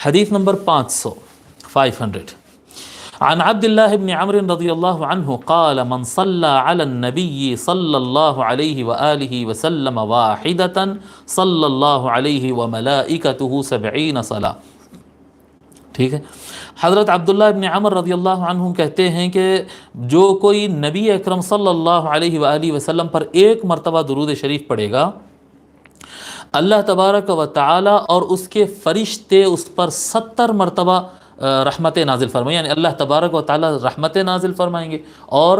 حدیث نمبر 500 عن عبد الله بن عمرو رضي الله عنه قال من صلى على النبي صلى الله عليه وآله وسلم واحدة صلى الله عليه وملائكته 70 صلاة. ٹھیک ہے. حضرت عبداللہ ابن عمر رضی اللہ عنہ کہتے ہیں کہ جو کوئی نبی اکرم صلی اللہ علیہ وآلہ وسلم پر ایک مرتبہ درود شریف پڑھے گا، اللہ تبارک و تعالی اور اس کے فرشتے اس پر 70 مرتبہ رحمت نازل فرمائیں، یعنی اللہ تبارک و تعالی رحمت نازل فرمائیں گے اور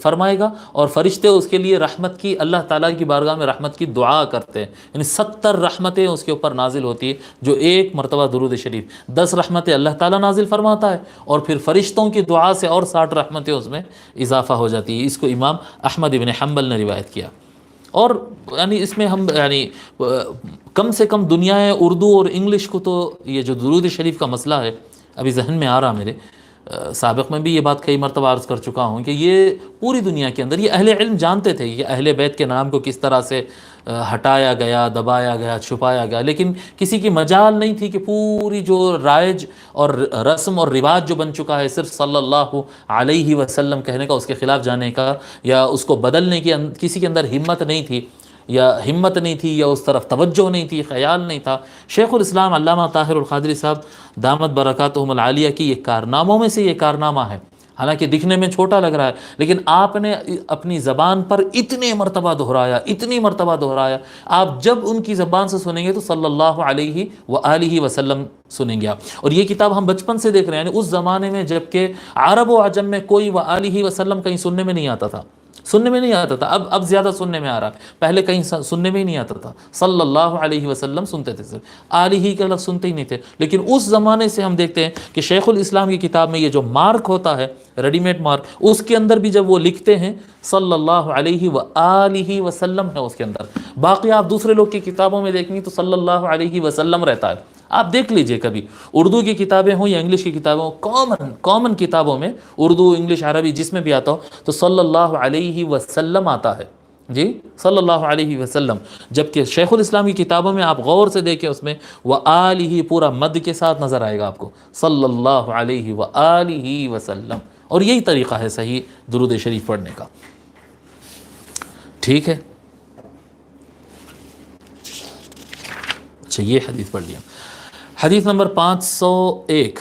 فرمائے گا، اور فرشتے اس کے لیے رحمت کی، اللہ تعالیٰ کی بارگاہ میں رحمت کی دعا کرتے ہیں. یعنی 70 رحمتیں اس کے اوپر نازل ہوتی ہے جو ایک مرتبہ درود شریف. 10 رحمتیں اللہ تعالیٰ نازل فرماتا ہے اور پھر فرشتوں کی دعا سے اور 60 رحمتیں اس میں اضافہ ہو جاتی ہے. اس کو امام احمد بن حنبل نے روایت کیا. اور یعنی اس میں ہم یعنی کم سے کم دنیا اردو اور انگلش کو تو یہ جو درود شریف کا مسئلہ ہے ابھی ذہن میں آ رہا میرے، سابق میں بھی یہ بات کئی مرتبہ عرض کر چکا ہوں کہ یہ پوری دنیا کے اندر یہ اہل علم جانتے تھے کہ اہل بیت کے نام کو کس طرح سے ہٹایا گیا، دبایا گیا، چھپایا گیا، لیکن کسی کی مجال نہیں تھی کہ پوری جو رائج اور رسم اور رواج جو بن چکا ہے صرف صلی اللہ علیہ وسلم کہنے کا، اس کے خلاف جانے کا یا اس کو بدلنے کی کسی کے اندر ہمت نہیں تھی یا اس طرف توجہ نہیں تھی، خیال نہیں تھا. شیخ الاسلام علامہ طاہر القادری صاحب دامت برکاتہم العالیہ کی یہ کارناموں میں سے یہ کارنامہ ہے. حالانکہ دکھنے میں چھوٹا لگ رہا ہے لیکن آپ نے اپنی زبان پر اتنی مرتبہ دہرایا. آپ جب ان کی زبان سے سنیں گے تو صلی اللہ علیہ وآلہ وسلم سنیں گے آپ. اور یہ کتاب ہم بچپن سے دیکھ رہے ہیں، یعنی اس زمانے میں جب کہ عرب و عجم میں کوئی وآلہ وسلم کہیں سننے میں نہیں آتا تھا، اب زیادہ سننے میں آ رہا ہے، پہلے کہیں سننے میں ہی نہیں آتا تھا. صلی اللہ علیہ وسلم سنتے تھے، صرف آلہ کا لفظ سنتے ہی نہیں تھے. لیکن اس زمانے سے ہم دیکھتے ہیں کہ شیخ الاسلام کی کتاب میں یہ جو مارک ہوتا ہے، ریڈی میڈ مارک، اس کے اندر بھی جب وہ لکھتے ہیں صلی اللہ علیہ وآلہ وسلم ہے اس کے اندر. باقی آپ دوسرے لوگ کی کتابوں میں دیکھیں تو صلی اللہ علیہ وسلم رہتا ہے. آپ دیکھ لیجئے کبھی اردو کی کتابیں ہوں یا انگلش کی کتابیں ہوں، کامن کتابوں میں اردو، انگلش، عربی جس میں بھی آتا ہو تو صلی اللہ علیہ وسلم آتا ہے. جی صلی اللہ علیہ وسلم. جبکہ شیخ الاسلام کی کتابوں میں آپ غور سے دیکھیں اس میں وآلہ پورا مد کے ساتھ نظر آئے گا آپ کو، صلی اللہ علیہ وآلہ وسلم. اور یہی طریقہ ہے صحیح درود شریف پڑھنے کا. ٹھیک ہے، اچھا یہ حدیث پڑھ لیا. حدیث نمبر 501